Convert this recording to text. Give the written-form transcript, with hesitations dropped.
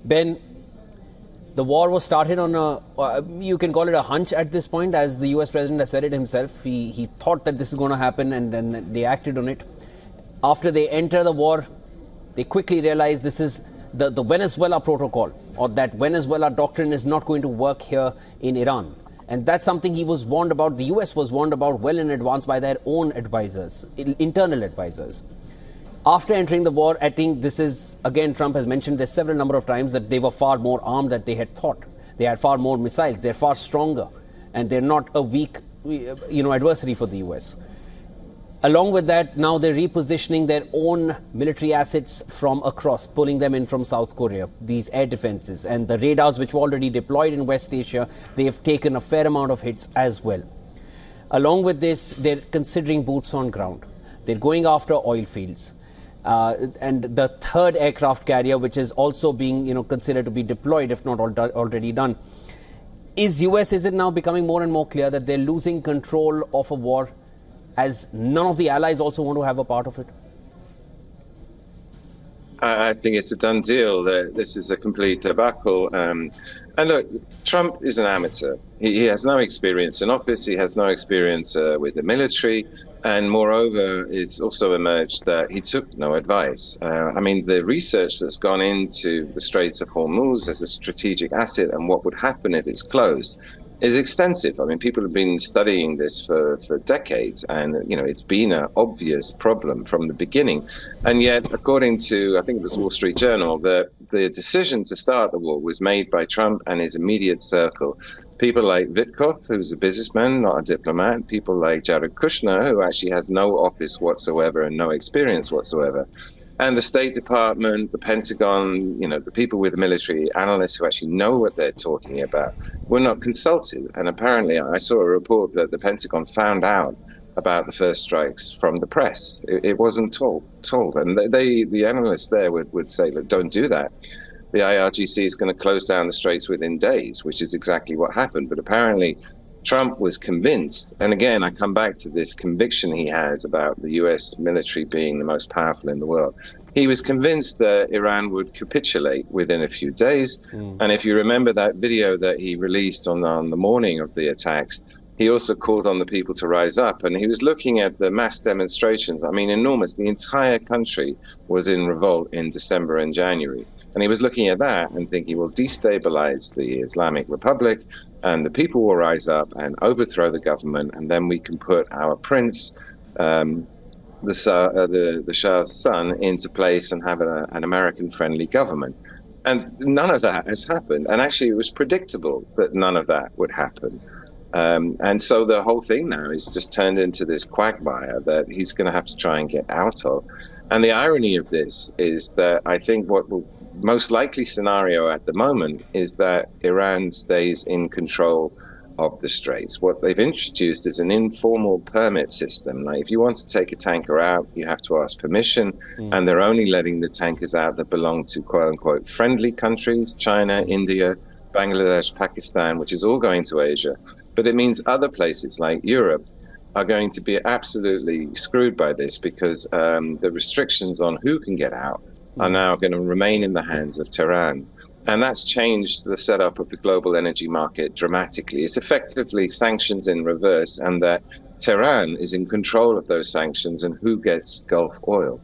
Ben, the war was started on you can call it a hunch at this point, as the US president has said it himself. He thought that this is going to happen, and then they acted on it. After they enter the war, they quickly realize this is the Venezuela protocol, or that Venezuela doctrine is not going to work here in Iran. And that's something he was warned about. The US was warned about well in advance by their own advisors, internal advisors. After entering the war, I think this is, again, Trump has mentioned this several number of times, that they were far more armed than they had thought. They had far more missiles. They're far stronger. And they're not a weak, adversary for the US. Along with that, now they're repositioning their own military assets from across, pulling them in from South Korea, these air defenses. And the radars which were already deployed in West Asia, they have taken a fair amount of hits as well. Along with this, they're considering boots on ground. They're going after oil fields. And the third aircraft carrier, which is also being considered to be deployed, if not already done. Is it now becoming more and more clear that they're losing control of a war, as none of the allies also want to have a part of it? I think it's a done deal. This is a complete debacle. And look, Trump is an amateur. He has no experience in office. He has no experience with the military. And moreover, it's also emerged that he took no advice. The research that's gone into the Straits of Hormuz as a strategic asset and what would happen if it's closed is extensive. People have been studying this for decades, and it's been an obvious problem from the beginning. And yet, according to, I think it was Wall Street Journal, the decision to start the war was made by Trump and his immediate circle. People like Witkoff, who's a businessman, not a diplomat. People like Jared Kushner, who actually has no office whatsoever and no experience whatsoever. And the State Department, the Pentagon, the people with the military analysts who actually know what they're talking about were not consulted. And apparently I saw a report that the Pentagon found out about the first strikes from the press. It wasn't told. And the analysts there would say, look, don't do that. The IRGC is going to close down the straits within days, which is exactly what happened. But apparently Trump was convinced, and again, I come back to this conviction he has about the US military being the most powerful in the world. He was convinced that Iran would capitulate within a few days. And if you remember that video that he released on the morning of the attacks, he also called on the people to rise up. And he was looking at the mass demonstrations. Enormous. The entire country was in revolt in December and January. And he was looking at that and thinking, we'll destabilize the Islamic Republic, and the people will rise up and overthrow the government, and then we can put our prince, the Shah's son, into place and have an American-friendly government. And none of that has happened. And actually, it was predictable that none of that would happen. And so the whole thing now is just turned into this quagmire that he's going to have to try and get out of. And the irony of this is that I think what will most likely scenario at the moment is that Iran stays in control of the straits. What they've introduced is an informal permit system. Like, if you want to take a tanker out, you have to ask permission, and they're only letting the tankers out that belong to quote-unquote friendly countries, China, India, Bangladesh, Pakistan, which is all going to Asia. But it means other places like Europe are going to be absolutely screwed by this, because the restrictions on who can get out are now going to remain in the hands of Tehran. And that's changed the setup of the global energy market dramatically. It's effectively sanctions in reverse, and that Tehran is in control of those sanctions and who gets Gulf oil.